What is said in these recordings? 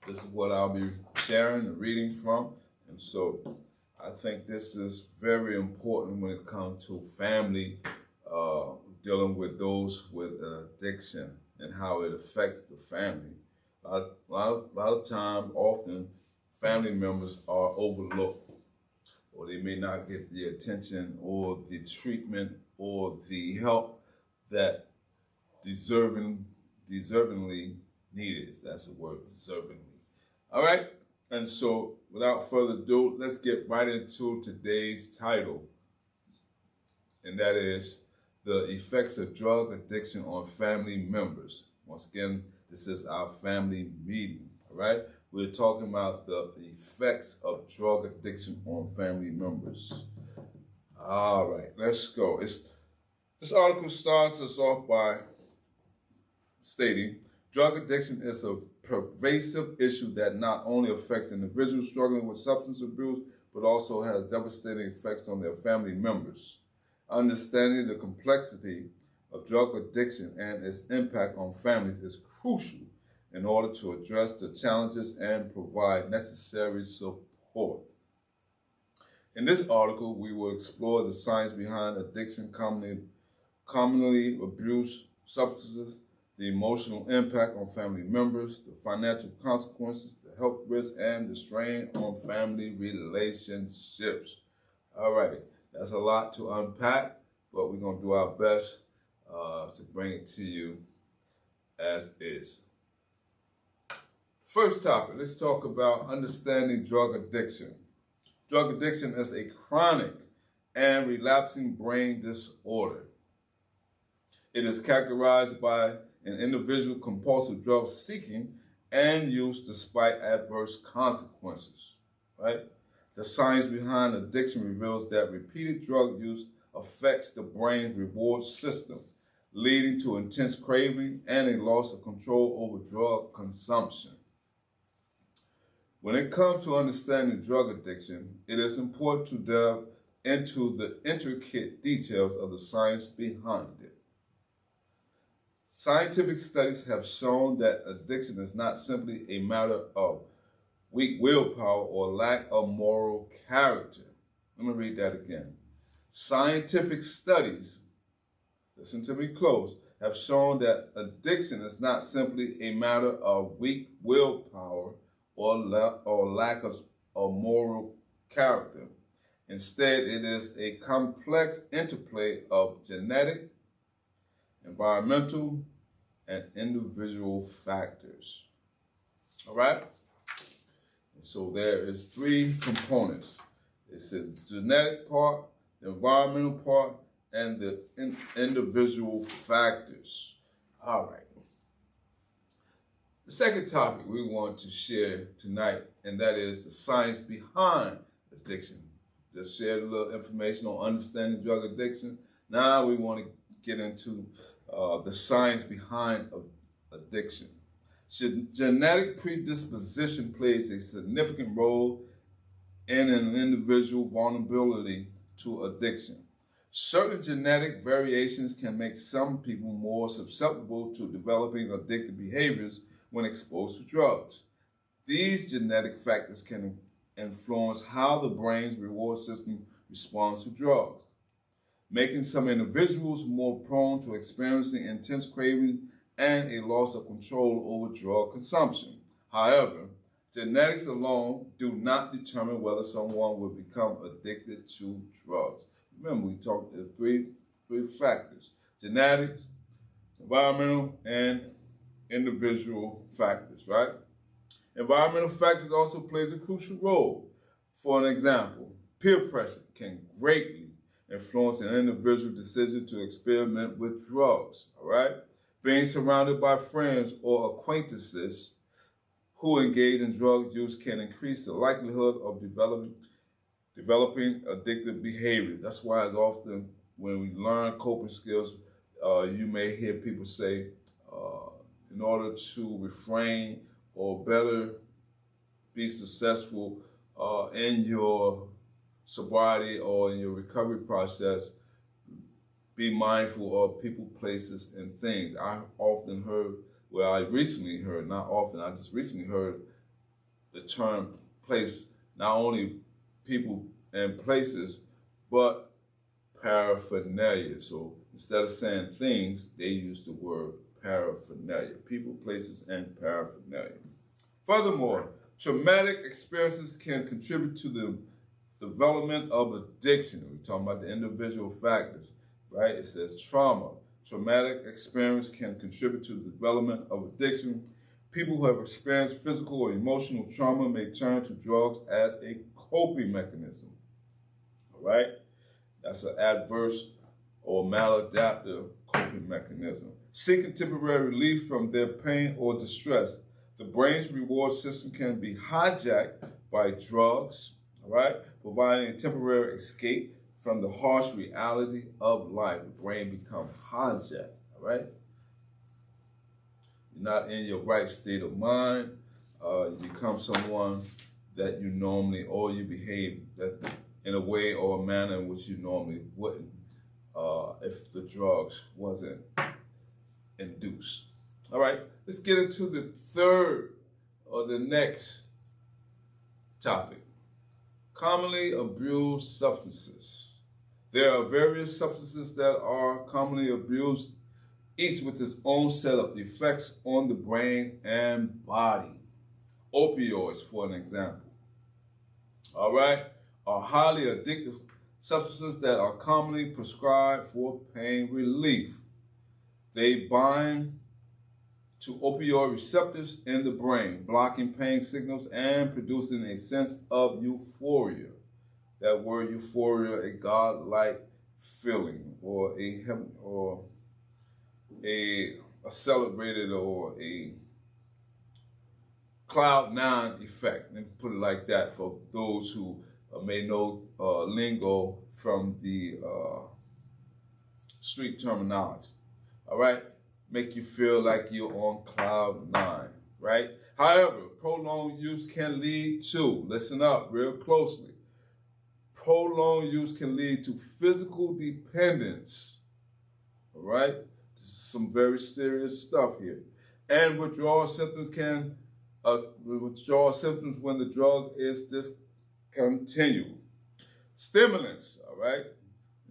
This is what I'll be sharing and reading from. And so I think this is very important when it comes to family, dealing with those with an addiction and how it affects the family. A lot of time, often, family members are overlooked, or they may not get the attention or the treatment or the help that deservingly needed, if that's a word, deservingly. All right, and so without further ado, let's get right into today's title, and that is the effects of drug addiction on family members. Once again, this is our family meeting, all right? We're talking about the effects of drug addiction on family members. All right, let's go. This article starts us off by stating, drug addiction is a pervasive issue that not only affects individuals struggling with substance abuse, but also has devastating effects on their family members. Understanding the complexity of drug addiction and its impact on families is crucial in order to address the challenges and provide necessary support. In this article, we will explore the science behind addiction, commonly abused substances, the emotional impact on family members, the financial consequences, the health risks, and the strain on family relationships. All right, that's a lot to unpack, but we're going to do our best to bring it to you as is. First topic, let's talk about understanding drug addiction. Drug addiction is a chronic and relapsing brain disorder. It is characterized by an individual compulsive drug seeking and use despite adverse consequences, right? The science behind addiction reveals that repeated drug use affects the brain's reward system, leading to intense craving and a loss of control over drug consumption. When it comes to understanding drug addiction, it is important to delve into the intricate details of the science behind it. Scientific studies have shown that addiction is not simply a matter of weak willpower or lack of moral character. Let me read that again. Scientific studies, listen to me close, have shown that addiction is not simply a matter of weak willpower or lack of moral character. Instead, it is a complex interplay of genetic, environmental, and individual factors. All right? And so there is three components. It's the genetic part, the environmental part, and the individual factors. All right. The second topic we want to share tonight, and that is the science behind addiction. Just shared a little information on understanding drug addiction. Now we want to get into the science behind addiction. Genetic predisposition plays a significant role in an individual's vulnerability to addiction. Certain genetic variations can make some people more susceptible to developing addictive behaviors when exposed to drugs. These genetic factors can influence how the brain's reward system responds to drugs, making some individuals more prone to experiencing intense craving and a loss of control over drug consumption. However, genetics alone do not determine whether someone will become addicted to drugs. Remember, we talked the three factors: genetics, environmental, and individual factors, right? Environmental factors also plays a crucial role. For an example, peer pressure can greatly influence an individual's decision to experiment with drugs, all right? Being surrounded by friends or acquaintances who engage in drug use can increase the likelihood of developing addictive behavior. That's why it's often when we learn coping skills, you may hear people say, in order to refrain or better be successful in your sobriety or in your recovery process, be mindful of people, places, and things. I often heard, well, I recently heard, not often, I just recently heard the term place not only people and places, but paraphernalia. So instead of saying things, they use the word paraphernalia. People, places, and paraphernalia. Furthermore, traumatic experiences can contribute to the development of addiction. We're talking about the individual factors, right? It says trauma. Traumatic experience can contribute to the development of addiction. People who have experienced physical or emotional trauma may turn to drugs as a coping mechanism. All right? That's an adverse or maladaptive coping mechanism. Seeking temporary relief from their pain or distress, the brain's reward system can be hijacked by drugs, all right, providing a temporary escape from the harsh reality of life. The brain becomes hijacked, all right? You're not in your right state of mind. You become someone that you normally, or you behave that in a way or a manner in which you normally wouldn't if the drugs wasn't induced. All right, let's get into the third or the next topic. Commonly abused substances. There are various substances that are commonly abused, each with its own set of effects on the brain and body. Opioids, for an example, all right, are highly addictive substances that are commonly prescribed for pain relief. They bind to opioid receptors in the brain, blocking pain signals and producing a sense of euphoria. That word euphoria, a godlike feeling, or a celebrated or a cloud nine effect. Let me put it like that for those who may know lingo from the street terminology. All right? Make you feel like you're on cloud nine, right? However, prolonged use can lead to, listen up real closely, prolonged use can lead to physical dependence, all right? This is some very serious stuff here. And withdrawal symptoms when the drug is discontinued. Stimulants, all right?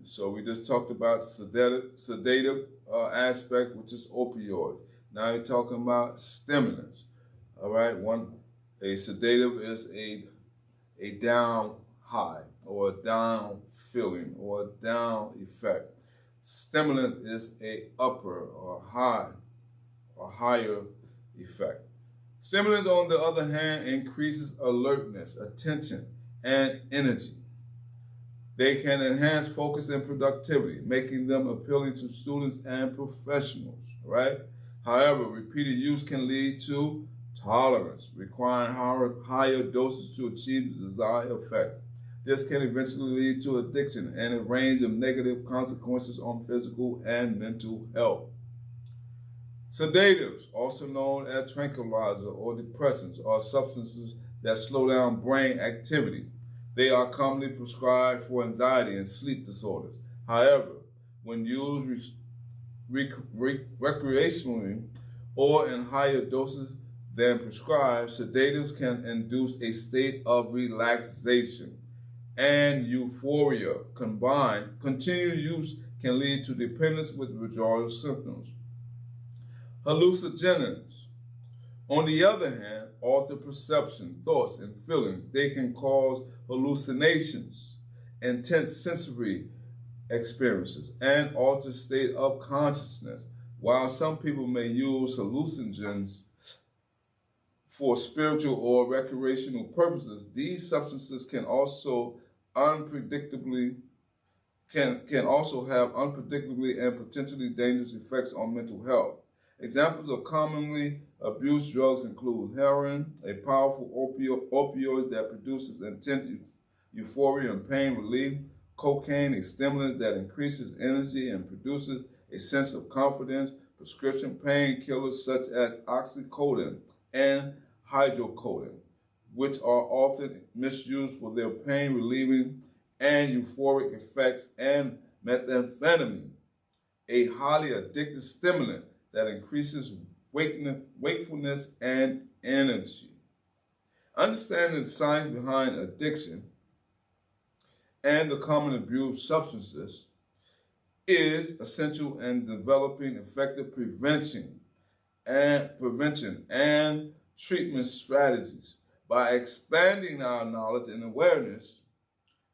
So we just talked about sedative aspect, which is opioids. Now you're talking about stimulants. All right, a sedative is a down high or a down feeling or a down effect. Stimulant is a upper or high or higher effect. Stimulants, on the other hand, increases alertness, attention, and energy. They can enhance focus and productivity, making them appealing to students and professionals, right? However, repeated use can lead to tolerance, requiring higher doses to achieve the desired effect. This can eventually lead to addiction and a range of negative consequences on physical and mental health. Sedatives, also known as tranquilizers or depressants, are substances that slow down brain activity. They are commonly prescribed for anxiety and sleep disorders. However, when used recreationally or in higher doses than prescribed, sedatives can induce a state of relaxation and euphoria. Combined, continued use can lead to dependence with withdrawal symptoms. Hallucinogens, on the other hand, alter perception, thoughts, and feelings. They can cause hallucinations, intense sensory experiences, and alter state of consciousness. While some people may use hallucinogens for spiritual or recreational purposes, these substances can also have unpredictably and potentially dangerous effects on mental health. Examples of commonly abused drugs include heroin, a powerful opioid that produces intense euphoria and pain relief; cocaine, a stimulant that increases energy and produces a sense of confidence; prescription painkillers such as oxycodone and hydrocodone, which are often misused for their pain relieving and euphoric effects; and methamphetamine, a highly addictive stimulant that increases wakefulness and energy. Understanding the science behind addiction and the common abused substances is essential in developing effective prevention and treatment strategies. By expanding our knowledge and awareness,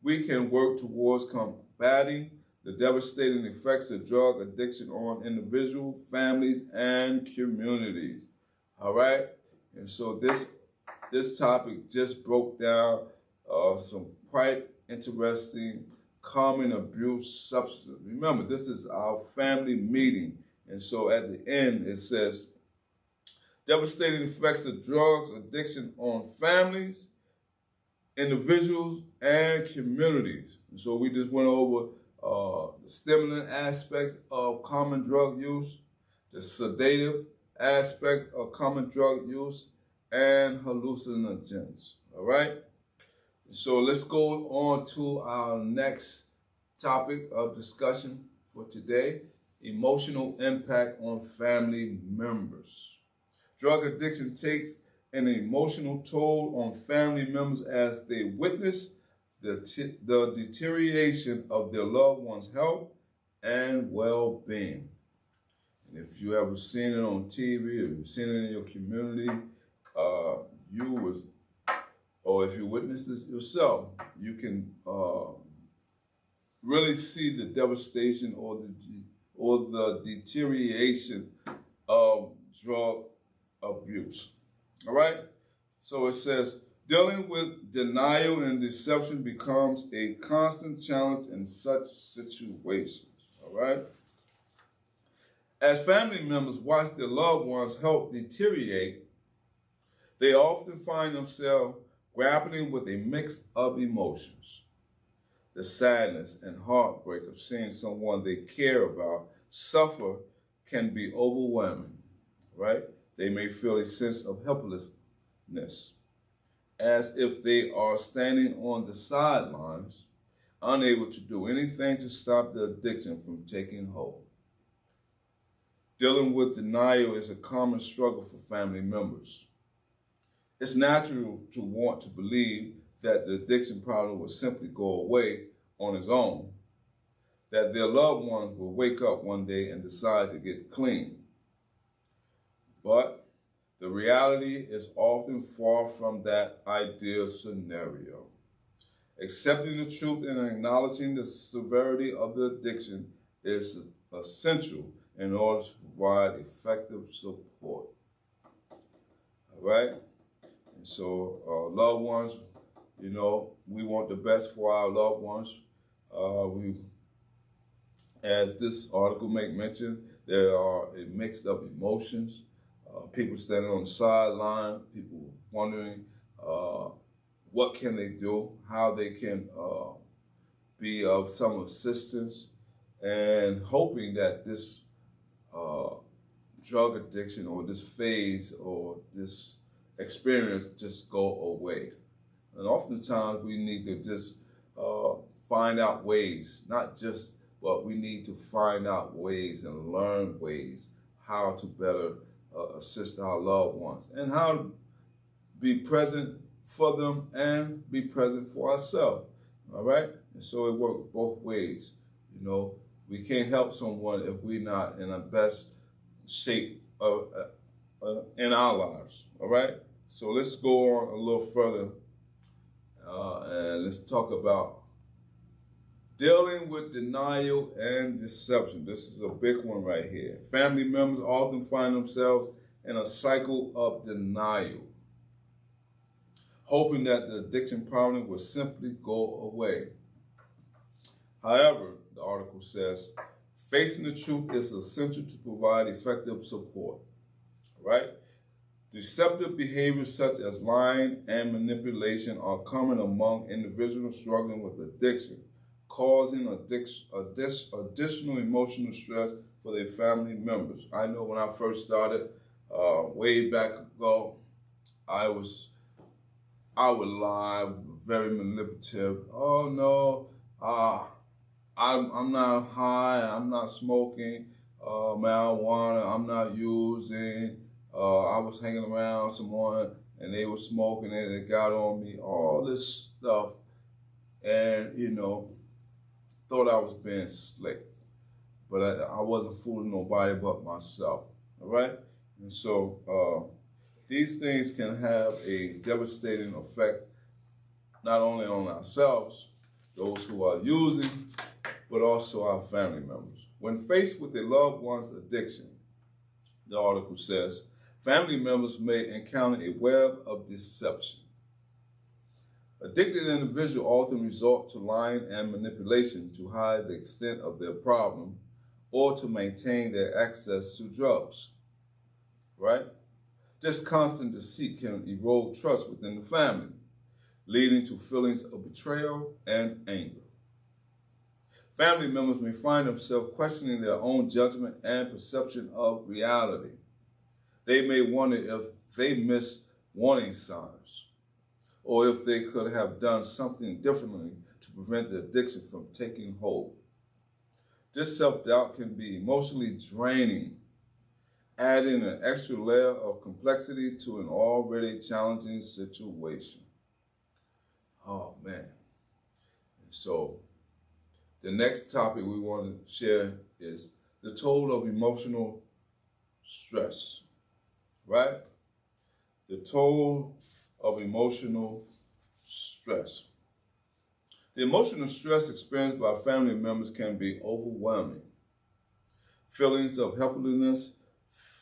we can work towards combating the devastating effects of drug addiction on individuals, families, and communities. All right? And so this topic just broke down some quite interesting common abuse substance. Remember, this is our family meeting. And so at the end, it says, devastating effects of drugs addiction on families, individuals, and communities. And so we just went over the stimulant aspects of common drug use, the sedative aspect of common drug use, and hallucinogens. All right? So let's go on to our next topic of discussion for today, emotional impact on family members. Drug addiction takes an emotional toll on family members as they witness the deterioration of their loved one's health and well-being. And if you ever seen it on TV, or you've seen it in your community, or if you witness this yourself, you can really see the devastation or the deterioration of drug abuse. All right? So it says, dealing with denial and deception becomes a constant challenge in such situations. All right? As family members watch their loved ones' health deteriorate, they often find themselves grappling with a mix of emotions. The sadness and heartbreak of seeing someone they care about suffer can be overwhelming, right? They may feel a sense of helplessness, as if they are standing on the sidelines, unable to do anything to stop the addiction from taking hold. Dealing with denial is a common struggle for family members. It's natural to want to believe that the addiction problem will simply go away on its own, that their loved ones will wake up one day and decide to get clean. But the reality is often far from that ideal scenario. Accepting the truth and acknowledging the severity of the addiction is essential in order to provide effective support. All right? And so, loved ones, you know, we want the best for our loved ones. As this article make mention, there are a mix of emotions. People standing on the sideline, people wondering what can they do, how they can be of some assistance, and hoping that this drug addiction or this phase or this experience just go away. And oftentimes we need to just find out ways, not just, but we need to find out ways and learn ways how to better assist our loved ones and how to be present for them and be present for ourselves. All right? And so it works both ways. You know, we can't help someone if we're not in the best shape in our lives. All right? So let's go on a little further and let's talk about dealing with denial and deception. This is a big one right here. Family members often find themselves in a cycle of denial, hoping that the addiction problem will simply go away. However, the article says, facing the truth is essential to provide effective support. Right? Deceptive behaviors such as lying and manipulation are common among individuals struggling with addiction, causing additional emotional stress for their family members. I know when I first started, way back ago, I would lie, very manipulative. Oh no, I'm not high, I'm not smoking marijuana, I'm not using. I was hanging around someone and they were smoking it, and it got on me, all this stuff, and, thought I was being slick. But I wasn't fooling nobody but myself, all right? And so these things can have a devastating effect not only on ourselves, those who are using, but also our family members. When faced with a loved one's addiction, the article says, family members may encounter a web of deception. Addicted individuals often resort to lying and manipulation to hide the extent of their problem or to maintain their access to drugs, right? This constant deceit can erode trust within the family, leading to feelings of betrayal and anger. Family members may find themselves questioning their own judgment and perception of reality. They may wonder if they missed warning signs or if they could have done something differently to prevent the addiction from taking hold. This self-doubt can be emotionally draining, adding an extra layer of complexity to an already challenging situation. Oh, man. And so the next topic we want to share is the toll of emotional stress, right? The toll of emotional stress. The emotional stress experienced by family members can be overwhelming. Feelings of helplessness,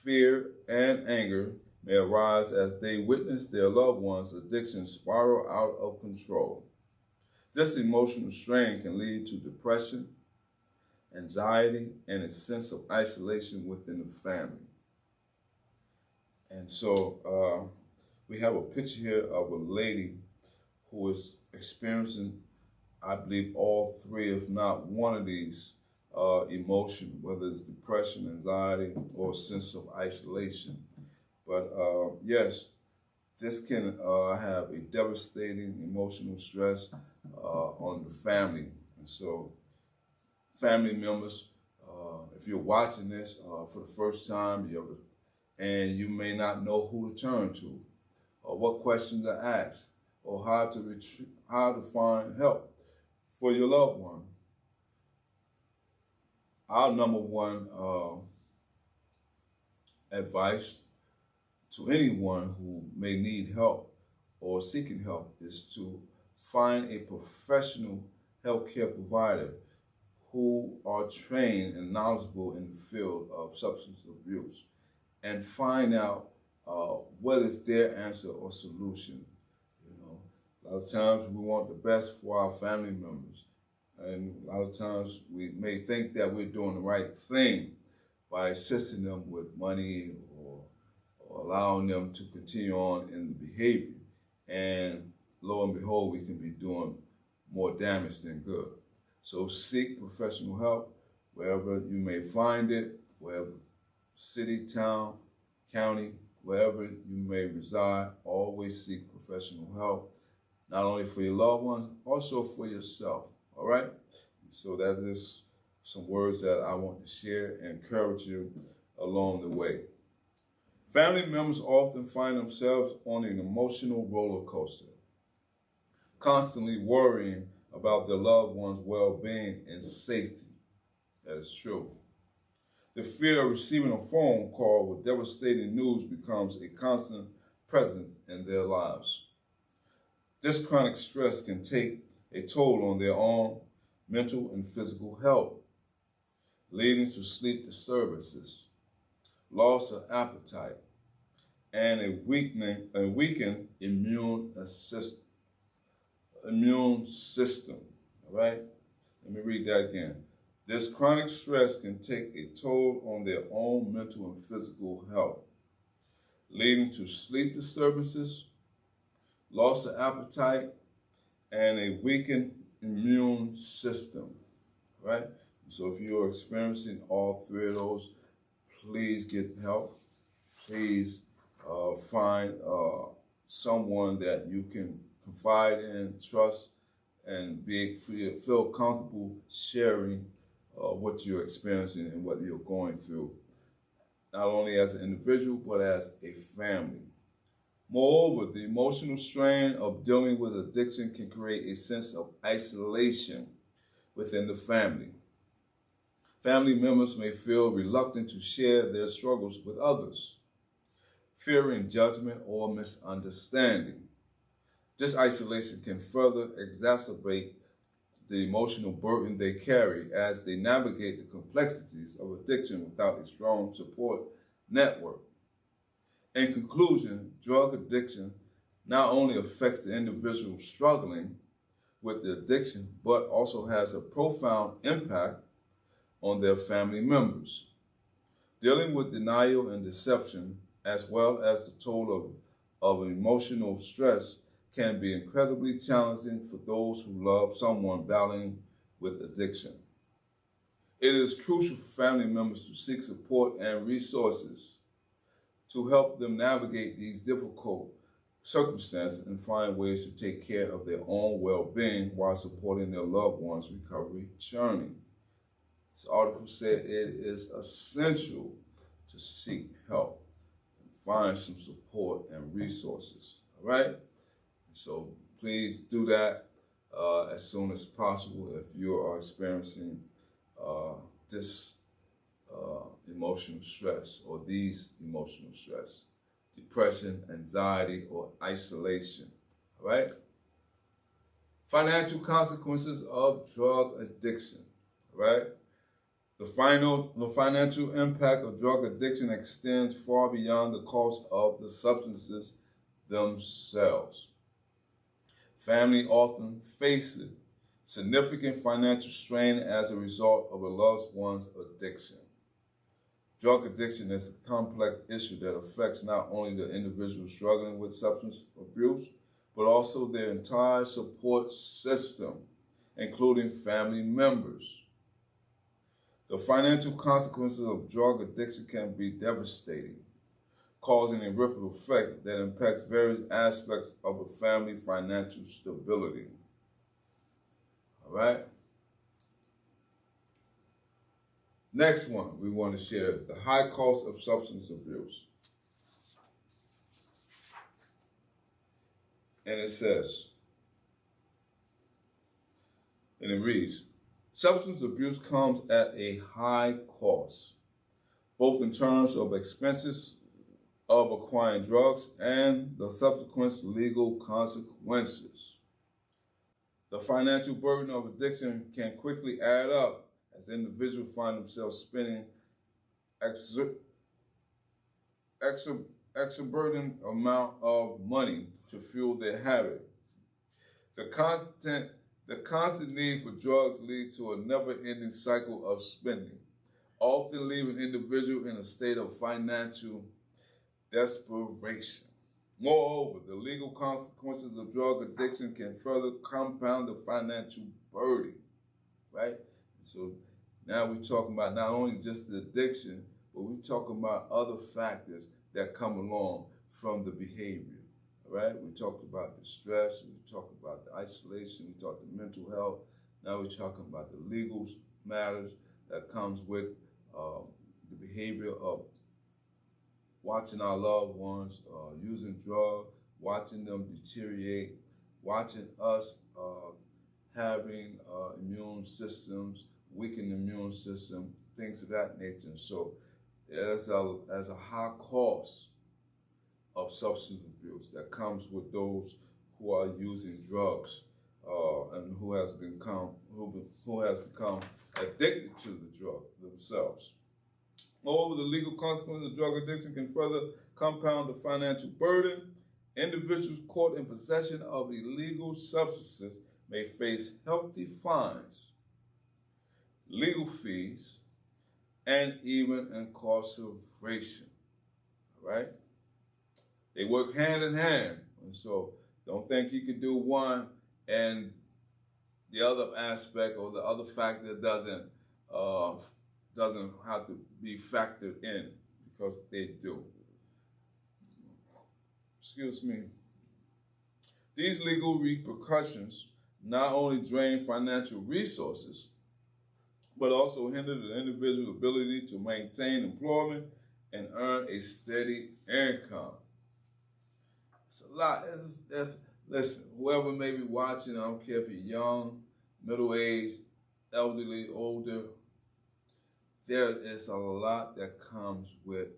fear, and anger may arise as they witness their loved one's addiction spiral out of control. This emotional strain can lead to depression, anxiety, and a sense of isolation within the family. And so we have a picture here of a lady who is experiencing, I believe, all three, if not one of these emotions, whether it's depression, anxiety, or a sense of isolation. But yes, this can have a devastating emotional stress on the family. And so family members, if you're watching this for the first time, and you may not know who to turn to, or what questions to ask, or how to find help for your loved one. Our number one advice to anyone who may need help or seeking help is to find a professional healthcare provider who are trained and knowledgeable in the field of substance abuse, and find out what is their answer or solution. A lot of times we want the best for our family members, and a lot of times we may think that we're doing the right thing by assisting them with money or allowing them to continue on in the behavior. And lo and behold, we can be doing more damage than good. So seek professional help wherever you may find it, wherever city, town, county, wherever you may reside. Always seek professional help, not only for your loved ones, also for yourself, all right? So that is some words that I want to share and encourage you along the way. Family members often find themselves on an emotional roller coaster, constantly worrying about their loved one's well-being and safety. That is true. The fear of receiving a phone call with devastating news becomes a constant presence in their lives. This chronic stress can take a toll on their own mental and physical health, leading to sleep disturbances, loss of appetite, and a weakened immune system. All right? Let me read that again. This chronic stress can take a toll on their own mental and physical health, leading to sleep disturbances, loss of appetite, and a weakened immune system, right? So if you're experiencing all three of those, please get help. Please find someone that you can confide in, trust, and feel comfortable sharing what you're experiencing and what you're going through, not only as an individual, but as a family. Moreover, the emotional strain of dealing with addiction can create a sense of isolation within the family. Family members may feel reluctant to share their struggles with others, fearing judgment or misunderstanding. This isolation can further exacerbate the emotional burden they carry as they navigate the complexities of addiction without a strong support network. In conclusion, drug addiction not only affects the individual struggling with the addiction, but also has a profound impact on their family members. Dealing with denial and deception, as well as the toll of emotional stress, can be incredibly challenging for those who love someone battling with addiction. It is crucial for family members to seek support and resources to help them navigate these difficult circumstances and find ways to take care of their own well-being while supporting their loved one's recovery journey. This article said it is essential to seek help and find some support and resources. All right? So please do that as soon as possible if you are experiencing this emotional stress or these emotional stress, depression, anxiety, or isolation. All right? Financial consequences of drug addiction. All right? The financial impact of drug addiction extends far beyond the cost of the substances themselves. Family often faces significant financial strain as a result of a loved one's addiction. Drug addiction is a complex issue that affects not only the individual struggling with substance abuse, but also their entire support system, including family members. The financial consequences of drug addiction can be devastating, causing a ripple effect that impacts various aspects of a family's financial stability. All right? Next one we want to share, the high cost of substance abuse. And it says, and it reads, substance abuse comes at a high cost, both in terms of expenses of acquiring drugs and the subsequent legal consequences. The financial burden of addiction can quickly add up as individuals find themselves spending exorbitant amount of money to fuel their habit. The constant need for drugs leads to a never-ending cycle of spending, often leaving individuals in a state of financial desperation. Moreover, the legal consequences of drug addiction can further compound the financial burden, right? So now we're talking about not only just the addiction, but we're talking about other factors that come along from the behavior. All right, we talked about the stress, we talked about the isolation, we talked the mental health. Now we're talking about the legal matters that comes with the behavior of watching our loved ones using drugs, watching them deteriorate, watching us having immune systems, weakened immune system, things of that nature. So there's a high cost of substance abuse that comes with those who are using drugs and who has become addicted to the drug themselves. Moreover, the legal consequences of drug addiction can further compound the financial burden. Individuals caught in possession of illegal substances may face hefty fines, legal fees, and even incarceration. All right? They work hand in hand. And so don't think you can do one and the other aspect or the other factor doesn't have to be factored in, because they do. Excuse me. These legal repercussions not only drain financial resources, but also hinder the individual's ability to maintain employment and earn a steady income. It's a lot. Listen, whoever may be watching, I don't care if you're young, middle-aged, elderly, older, there is a lot that comes with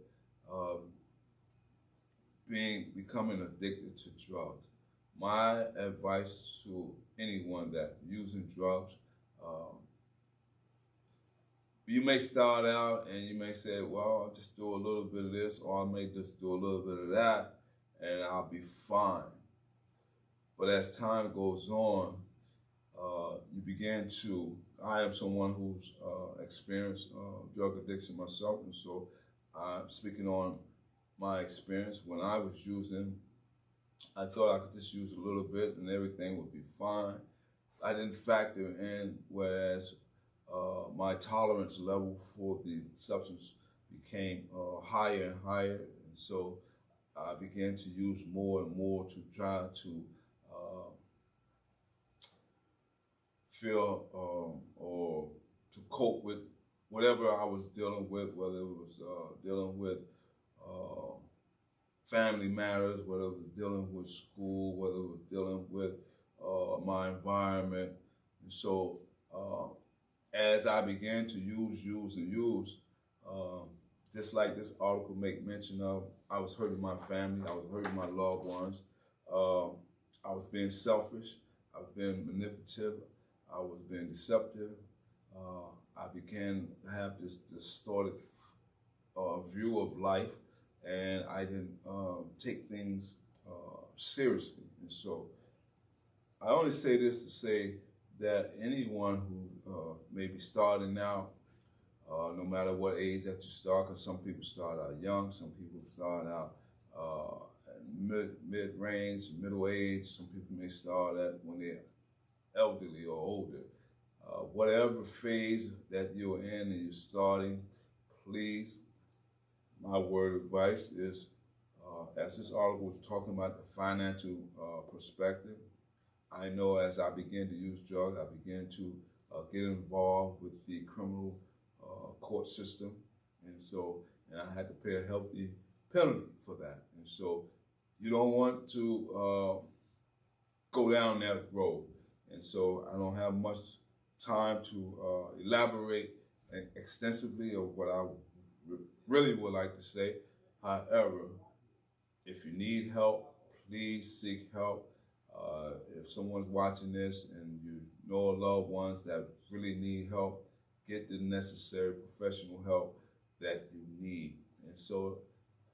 um, becoming addicted to drugs. My advice to anyone that using drugs, um, you may start out and you may say, well, I'll just do a little bit of this, or I may just do a little bit of that, and I'll be fine. But as time goes on, you begin to, I am someone who's experienced drug addiction myself, and so I'm speaking on my experience. When I was using, I thought I could just use a little bit and everything would be fine. I didn't factor in, whereas my tolerance level for the substance became higher and higher, and so I began to use more and more to try to feel or to cope with whatever I was dealing with, whether it was dealing with family matters, whether it was dealing with school, whether it was dealing with my environment. And so as I began to use, just like this article make mention of, I was hurting my family, I was hurting my loved ones, I was being selfish, I was being manipulative, I was being deceptive. I began to have this distorted view of life, and I didn't take things seriously. And so I only say this to say that anyone who may be starting out, no matter what age that you start, because some people start out young, some people start out mid-range, middle age, some people may start at when they're elderly or older. Whatever phase that you're in and you're starting, please, my word of advice is, as this article was talking about the financial perspective, I know as I began to use drugs, I began to get involved with the criminal court system, and I had to pay a healthy penalty for that. And so you don't want to go down that road. And so I don't have much time to elaborate extensively of what I really would like to say. However, if you need help, please seek help. If someone's watching this and you know loved ones that really need help, get the necessary professional help that you need. And so,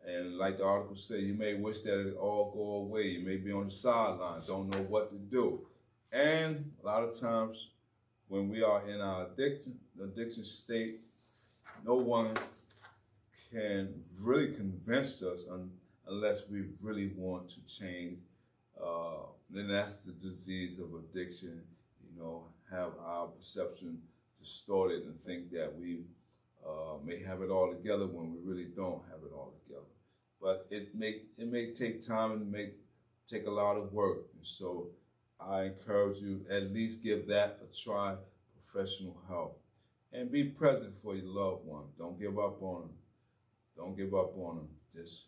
and like the article said, you may wish that it all go away. You may be on the sidelines, don't know what to do. And a lot of times when we are in our addiction state, no one can really convince us unless we really want to change. Then that's the disease of addiction, have our perception distorted and think that we may have it all together when we really don't have it all together. But it may take time and may take a lot of work. And so I encourage you, at least give that a try, professional help. And be present for your loved one. Don't give up on them. Don't give up on them. Just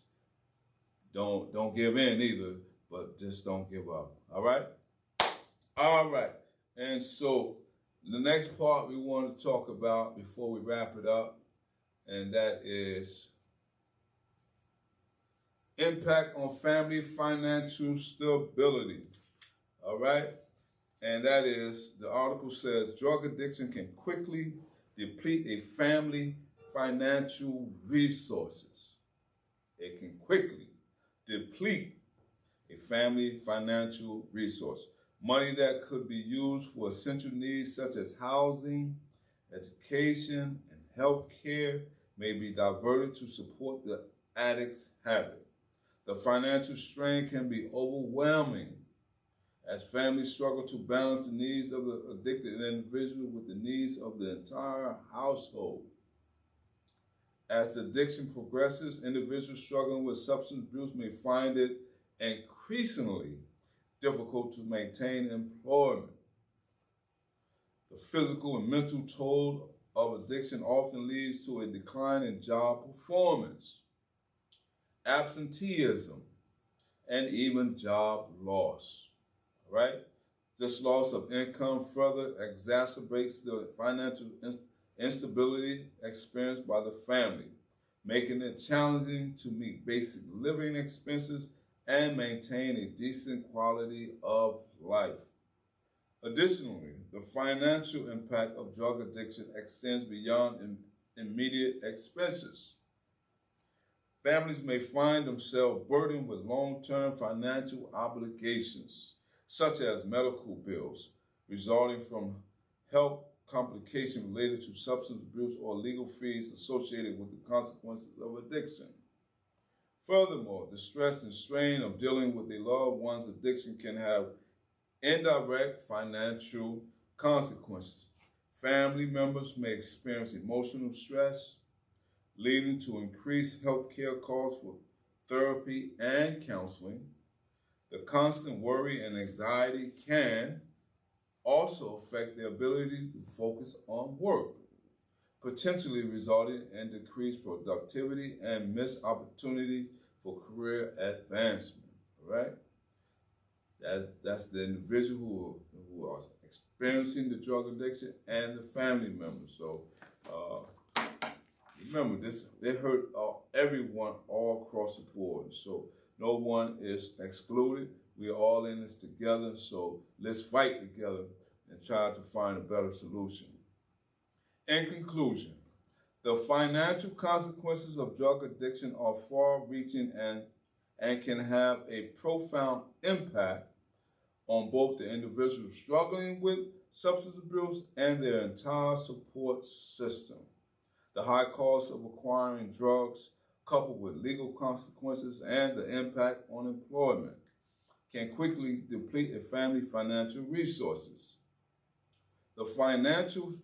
don't give in either, but just don't give up. All right? All right. And so the next part we want to talk about before we wrap it up, and that is impact on family financial stability. All right? And that is, the article says, drug addiction can quickly deplete a family financial resources. It can quickly deplete a family financial resource. Money that could be used for essential needs such as housing, education, and health care may be diverted to support the addict's habit. The financial strain can be overwhelming as families struggle to balance the needs of the addicted individual with the needs of the entire household. As the addiction progresses, individuals struggling with substance abuse may find it increasingly difficult to maintain employment. The physical and mental toll of addiction often leads to a decline in job performance, absenteeism, and even job loss. All right? This loss of income further exacerbates the financial instability experienced by the family, making it challenging to meet basic living expenses and maintain a decent quality of life. Additionally, the financial impact of drug addiction extends beyond immediate expenses. Families may find themselves burdened with long-term financial obligations, such as medical bills resulting from health complications related to substance abuse or legal fees associated with the consequences of addiction. Furthermore, the stress and strain of dealing with a loved one's addiction can have indirect financial consequences. Family members may experience emotional stress, leading to increased healthcare costs for therapy and counseling. The constant worry and anxiety can also affect their ability to focus on work, potentially resulting in decreased productivity and missed opportunities for career advancement. All right? That's the individual who are experiencing the drug addiction and the family members. So remember, this it hurt everyone all across the board. So no one is excluded. We're all in this together. So let's fight together and try to find a better solution. In conclusion, the financial consequences of drug addiction are far-reaching and can have a profound impact on both the individual struggling with substance abuse and their entire support system. The high cost of acquiring drugs, coupled with legal consequences and the impact on employment, can quickly deplete a family's financial resources. The financial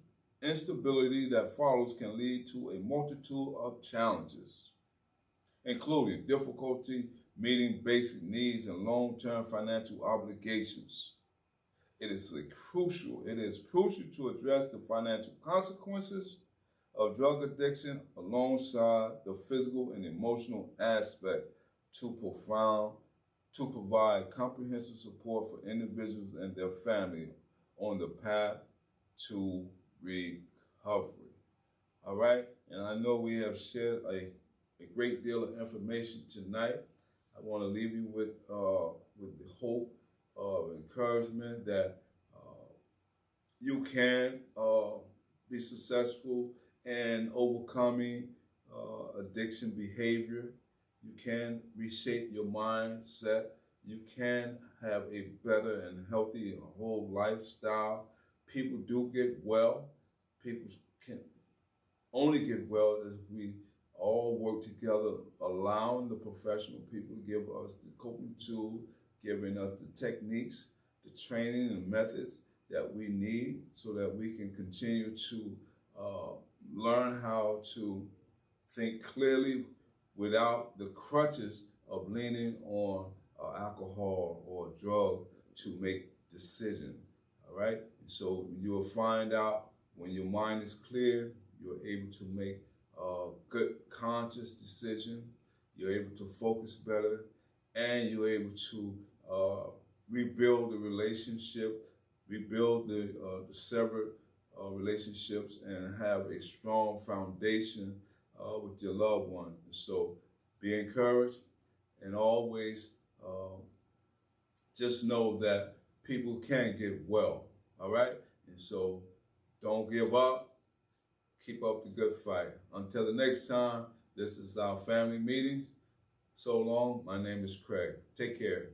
instability that follows can lead to a multitude of challenges, including difficulty meeting basic needs and long-term financial obligations. It is crucial to address the financial consequences of drug addiction alongside the physical and emotional aspect to provide comprehensive support for individuals and their family on the path to recovery. All right? And I know we have shared a great deal of information tonight. I want to leave you with the hope of encouragement that you can be successful in overcoming addiction behavior. You can reshape your mindset. You can have a better and healthy and whole lifestyle. People do get well. People can only get well if we all work together, allowing the professional people to give us the coping tools, giving us the techniques, the training and methods that we need so that we can continue to learn how to think clearly without the crutches of leaning on alcohol or drug to make decisions. All right? So you'll find out when your mind is clear, you're able to make a good conscious decision. You're able to focus better, and you're able to rebuild the relationship, rebuild the severed relationships, and have a strong foundation with your loved one. So be encouraged, and always just know that people can get well. All right? And so don't give up. Keep up the good fight. Until the next time, this is our family meetings. So long. My name is Craig. Take care.